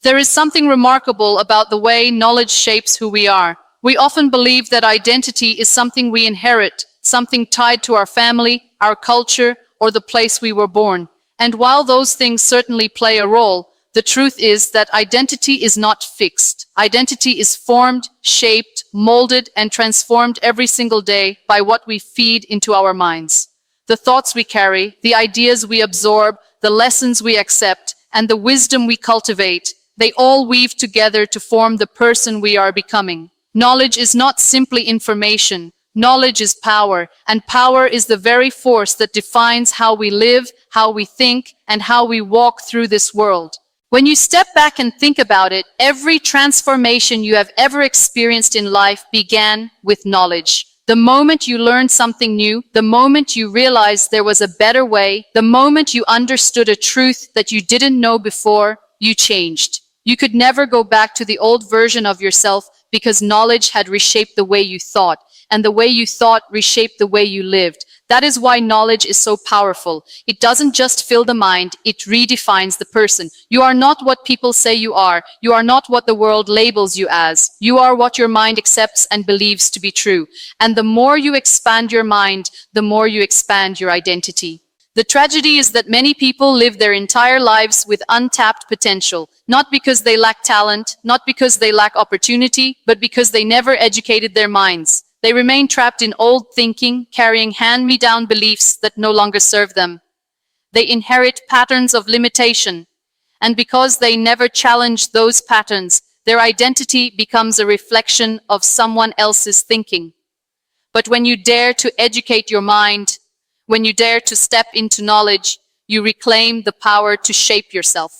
There is something remarkable about the way knowledge shapes who we are. We often believe that identity is something we inherit, something tied to our family, our culture, or the place we were born. And while those things certainly play a role, the truth is that identity is not fixed. Identity is formed, shaped, molded, and transformed every single day by what we feed into our minds. The thoughts we carry, the ideas we absorb, the lessons we accept, and the wisdom we cultivate, they all weave together to form the person we are becoming. Knowledge is not simply information. Knowledge is power, and power is the very force that defines how we live, how we think, and how we walk through this world. When you step back and think about it, every transformation you have ever experienced in life began with knowledge. The moment you learned something new, the moment you realized there was a better way, the moment you understood a truth that you didn't know before, you changed. You could never go back to the old version of yourself because knowledge had reshaped the way you thought, and the way you thought reshaped the way you lived. That is why knowledge is so powerful. It doesn't just fill the mind, it redefines the person. You are not what people say you are. You are not what the world labels you as. You are what your mind accepts and believes to be true. And the more you expand your mind, the more you expand your identity. The tragedy is that many people live their entire lives with untapped potential, not because they lack talent, not because they lack opportunity, but because they never educated their minds. They remain trapped in old thinking, carrying hand-me-down beliefs that no longer serve them. They inherit patterns of limitation, and because they never challenge those patterns, their identity becomes a reflection of someone else's thinking. But when you dare to educate your mind, when you dare to step into knowledge, you reclaim the power to shape yourself.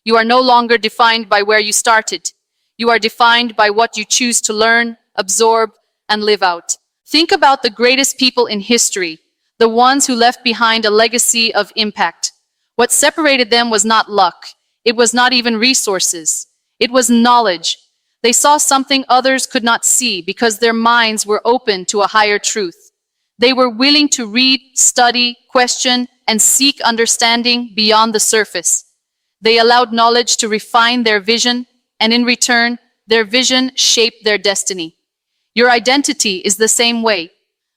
You are no longer defined by where you started. You are defined by what you choose to learn, absorb, and live out. Think about the greatest people in history, the ones who left behind a legacy of impact. What separated them was not luck. It was not even resources. It was knowledge. They saw something others could not see because their minds were open to a higher truth. They were willing to read, study, question, and seek understanding beyond the surface. They allowed knowledge to refine their vision, and in return, their vision shaped their destiny. Your identity is the same way.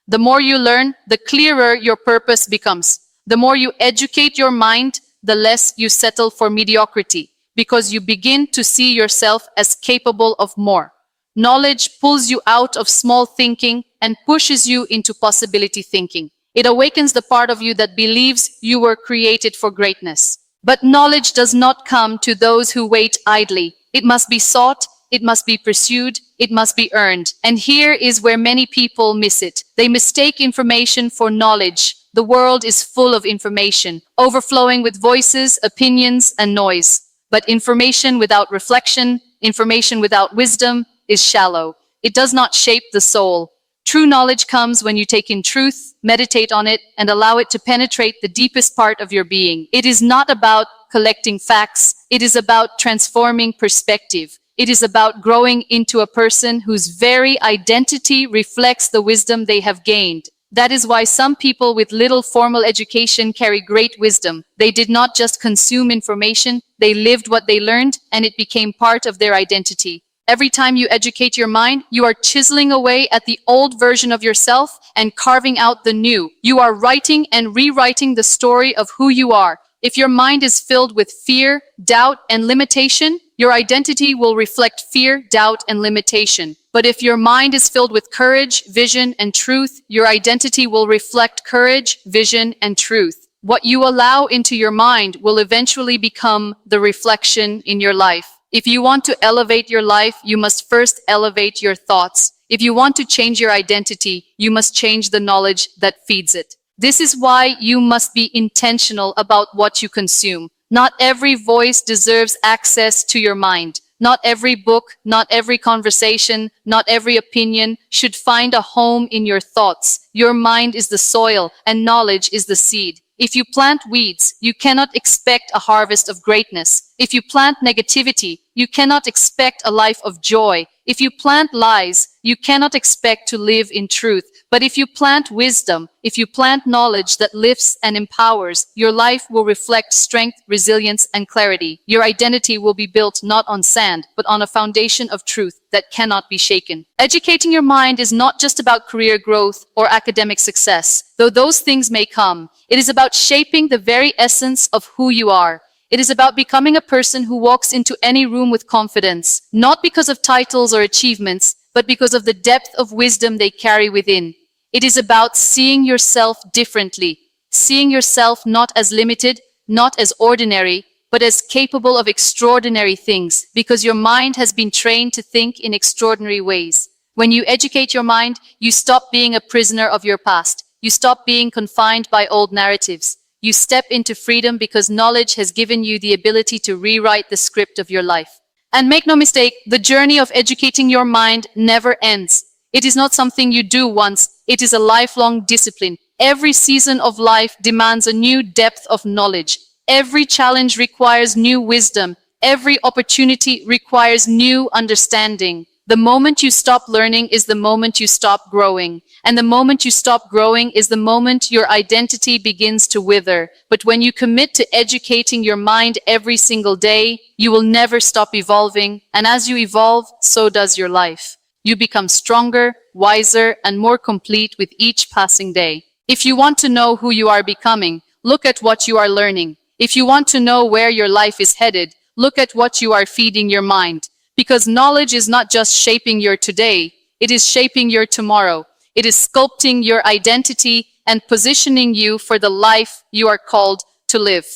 The more you learn, the clearer your purpose becomes. The more you educate your mind, the less you settle for mediocrity, because you begin to see yourself as capable of more. Knowledge pulls you out of small thinking and pushes you into possibility thinking. It awakens the part of you that believes you were created for greatness. But knowledge does not come to those who wait idly. It must be sought, it must be pursued, it must be earned. And here is where many people miss it. They mistake information for knowledge. The world is full of information, overflowing with voices, opinions, and noise. But information without reflection, information without wisdom, is shallow. It does not shape the soul. True knowledge comes when you take in truth, meditate on it, and allow it to penetrate the deepest part of your being. It is not about collecting facts. It is about transforming perspective. It is about growing into a person whose very identity reflects the wisdom they have gained. That is why some people with little formal education carry great wisdom. They did not just consume information, they lived what they learned, and it became part of their identity. Every time you educate your mind, you are chiseling away at the old version of yourself and carving out the new. You are writing and rewriting the story of who you are. If your mind is filled with fear, doubt, and limitation, your identity will reflect fear, doubt, and limitation. But if your mind is filled with courage, vision, and truth, your identity will reflect courage, vision, and truth. What you allow into your mind will eventually become the reflection in your life. If you want to elevate your life, you must first elevate your thoughts. If you want to change your identity, you must change the knowledge that feeds it. This is why you must be intentional about what you consume. Not every voice deserves access to your mind. Not every book, not every conversation, not every opinion should find a home in your thoughts. Your mind is the soil, and knowledge is the seed. If you plant weeds, you cannot expect a harvest of greatness. If you plant negativity, you cannot expect a life of joy. If you plant lies, you cannot expect to live in truth. But if you plant wisdom, if you plant knowledge that lifts and empowers, your life will reflect strength, resilience, and clarity. Your identity will be built not on sand, but on a foundation of truth that cannot be shaken. Educating your mind is not just about career growth or academic success, though those things may come. It is about shaping the very essence of who you are. It is about becoming a person who walks into any room with confidence, not because of titles or achievements, but because of the depth of wisdom they carry within. It is about seeing yourself differently, seeing yourself not as limited, not as ordinary, but as capable of extraordinary things, because your mind has been trained to think in extraordinary ways. When you educate your mind, you stop being a prisoner of your past. You stop being confined by old narratives. You step into freedom because knowledge has given you the ability to rewrite the script of your life. And make no mistake, the journey of educating your mind never ends. It is not something you do once, it is a lifelong discipline. Every season of life demands a new depth of knowledge. Every challenge requires new wisdom. Every opportunity requires new understanding. The moment you stop learning is the moment you stop growing. And the moment you stop growing is the moment your identity begins to wither. But when you commit to educating your mind every single day, you will never stop evolving. And as you evolve, so does your life. You become stronger, wiser, and more complete with each passing day. If you want to know who you are becoming, look at what you are learning. If you want to know where your life is headed, look at what you are feeding your mind. Because knowledge is not just shaping your today, it is shaping your tomorrow. It is sculpting your identity and positioning you for the life you are called to live.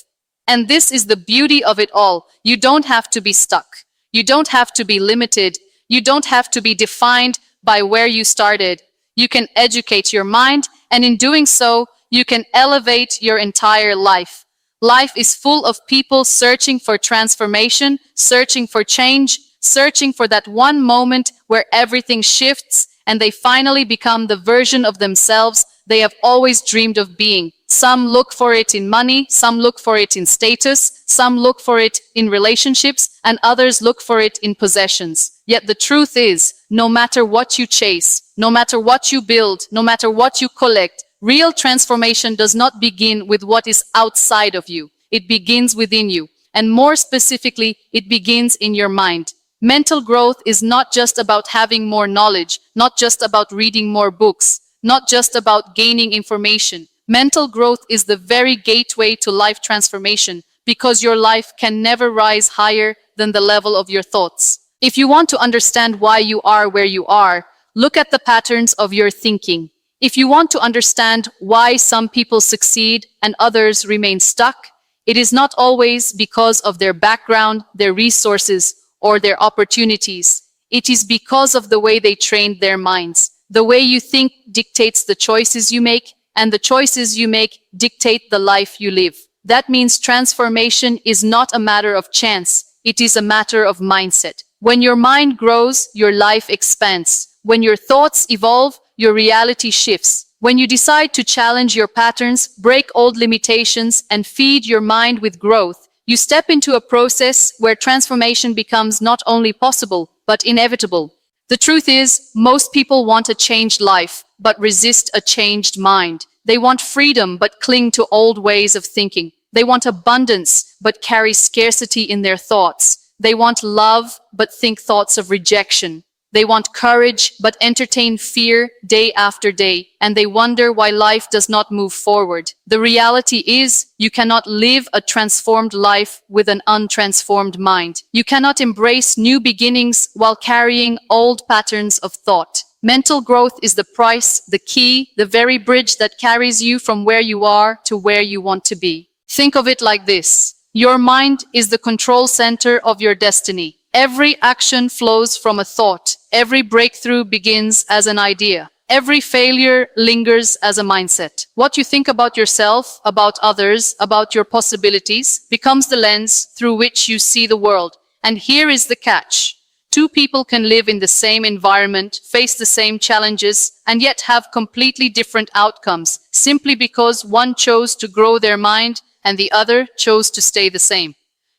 And this is the beauty of it all. You don't have to be stuck. You don't have to be limited. You don't have to be defined by where you started. You can educate your mind, and in doing so, you can elevate your entire life. Life is full of people searching for transformation, searching for change, searching for that one moment where everything shifts and they finally become the version of themselves they have always dreamed of being. Some look for it in money, some look for it in status, some look for it in relationships, and others look for it in possessions. Yet the truth is, no matter what you chase, no matter what you build, no matter what you collect, real transformation does not begin with what is outside of you. It begins within you. And more specifically, it begins in your mind. Mental growth is not just about having more knowledge, not just about reading more books, not just about gaining information. Mental growth is the very gateway to life transformation because your life can never rise higher than the level of your thoughts. If you want to understand why you are where you are, look at the patterns of your thinking. If you want to understand why some people succeed and others remain stuck, it is not always because of their background, their resources, or their opportunities. It is because of the way they trained their minds. The way you think dictates the choices you make, and the choices you make dictate the life you live. That means transformation is not a matter of chance. It is a matter of mindset. When your mind grows, your life expands. When your thoughts evolve, your reality shifts. When you decide to challenge your patterns, break old limitations, and feed your mind with growth, you step into a process where transformation becomes not only possible, but inevitable. The truth is, most people want a changed life, but resist a changed mind. They want freedom, but cling to old ways of thinking. They want abundance, but carry scarcity in their thoughts. They want love, but think thoughts of rejection. They want courage, but entertain fear day after day, and they wonder why life does not move forward. The reality is, you cannot live a transformed life with an untransformed mind. You cannot embrace new beginnings while carrying old patterns of thought. Mental growth is the price, the key, the very bridge that carries you from where you are to where you want to be. Think of it like this. Your mind is the control center of your destiny. Every action flows from a thought. Every breakthrough begins as an idea. Every failure lingers as a mindset. What you think about yourself, about others, about your possibilities, becomes the lens through which you see the world. And here is the catch. Two people can live in the same environment, face the same challenges, and yet have completely different outcomes, simply because one chose to grow their mind and the other chose to stay the same.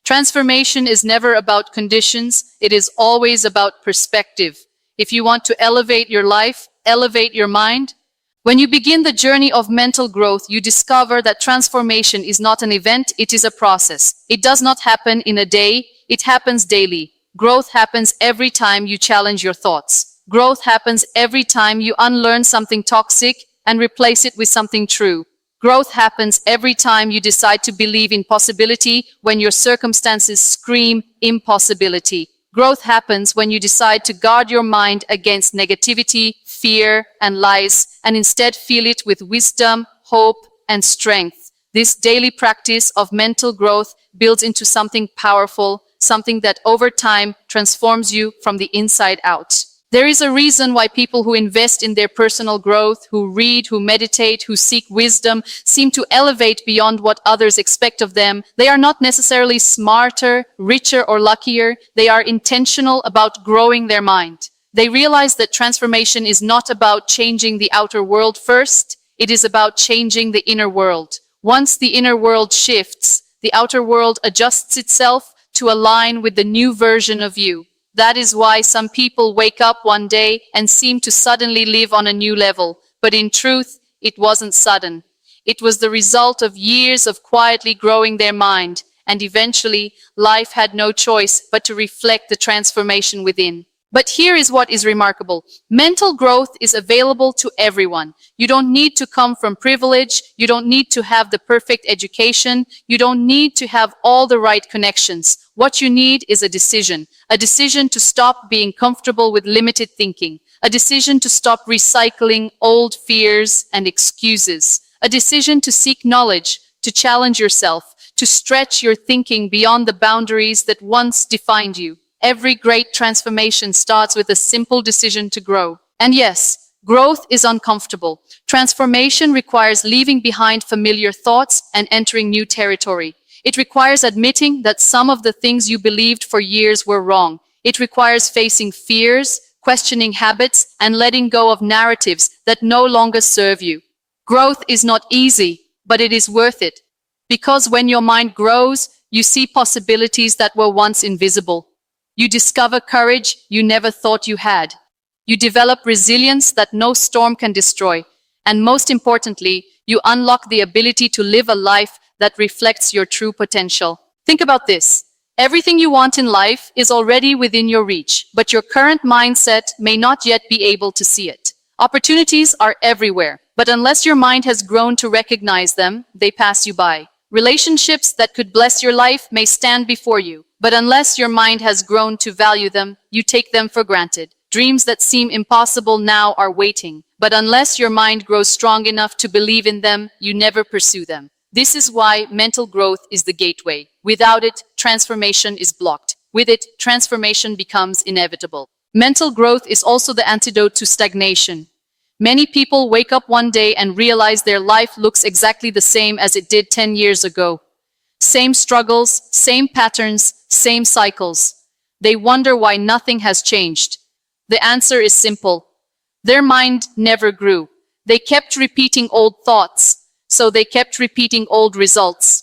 Transformation is never about conditions, it is always about perspective. If you want to elevate your life, elevate your mind. When you begin the journey of mental growth, you discover that transformation is not an event, it is a process. It does not happen in a day, it happens daily. Growth happens every time you challenge your thoughts. Growth happens every time you unlearn something toxic and replace it with something true. Growth happens every time you decide to believe in possibility when your circumstances scream impossibility. Growth happens when you decide to guard your mind against negativity, fear, and lies, and instead fill it with wisdom, hope, and strength. This daily practice of mental growth builds into something powerful, something that over time transforms you from the inside out. There is a reason why people who invest in their personal growth, who read, who meditate, who seek wisdom, seem to elevate beyond what others expect of them. They are not necessarily smarter, richer, or luckier. They are intentional about growing their mind. They realize that transformation is not about changing the outer world first. It is about changing the inner world. Once the inner world shifts, the outer world adjusts itself to align with the new version of you. That is why some people wake up one day and seem to suddenly live on a new level. But in truth, it wasn't sudden. It was the result of years of quietly growing their mind, and eventually, life had no choice but to reflect the transformation within. But here is what is remarkable. Mental growth is available to everyone. You don't need to come from privilege. You don't need to have the perfect education. You don't need to have all the right connections. What you need is a decision to stop being comfortable with limited thinking, a decision to stop recycling old fears and excuses, a decision to seek knowledge, to challenge yourself, to stretch your thinking beyond the boundaries that once defined you. Every great transformation starts with a simple decision to grow. And yes, growth is uncomfortable. Transformation requires leaving behind familiar thoughts and entering new territory. It requires admitting that some of the things you believed for years were wrong. It requires facing fears, questioning habits, and letting go of narratives that no longer serve you. Growth is not easy, but it is worth it. Because when your mind grows, you see possibilities that were once invisible. You discover courage you never thought you had. You develop resilience that no storm can destroy. And most importantly, you unlock the ability to live a life that reflects your true potential. Think about this. Everything you want in life is already within your reach, but your current mindset may not yet be able to see it. Opportunities are everywhere, but unless your mind has grown to recognize them, they pass you by. Relationships that could bless your life may stand before you, but unless your mind has grown to value them, you take them for granted. Dreams that seem impossible now are waiting, but unless your mind grows strong enough to believe in them, you never pursue them. This is why mental growth is the gateway. Without it, transformation is blocked. With it, transformation becomes inevitable. Mental growth is also the antidote to stagnation. Many people wake up one day and realize their life looks exactly the same as it did 10 years ago. Same struggles, same patterns, same cycles. They wonder why nothing has changed. The answer is simple. Their mind never grew. They kept repeating old thoughts, so they kept repeating old results.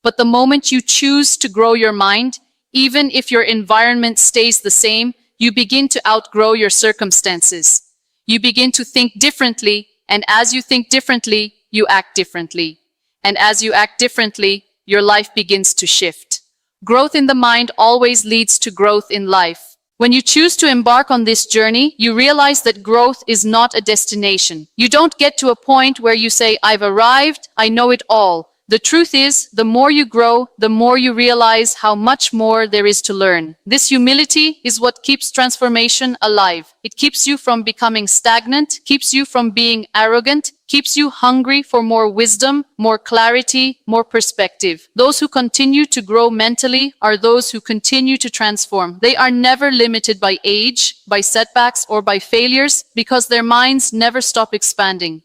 But the moment you choose to grow your mind, even if your environment stays the same, you begin to outgrow your circumstances. You begin to think differently, and as you think differently, you act differently. And as you act differently, your life begins to shift. Growth in the mind always leads to growth in life. When you choose to embark on this journey, you realize that growth is not a destination. You don't get to a point where you say, I've arrived, I know it all. The truth is, the more you grow, the more you realize how much more there is to learn. This humility is what keeps transformation alive. It keeps you from becoming stagnant, keeps you from being arrogant, keeps you hungry for more wisdom, more clarity, more perspective. Those who continue to grow mentally are those who continue to transform. They are never limited by age, by setbacks, or by failures because their minds never stop expanding.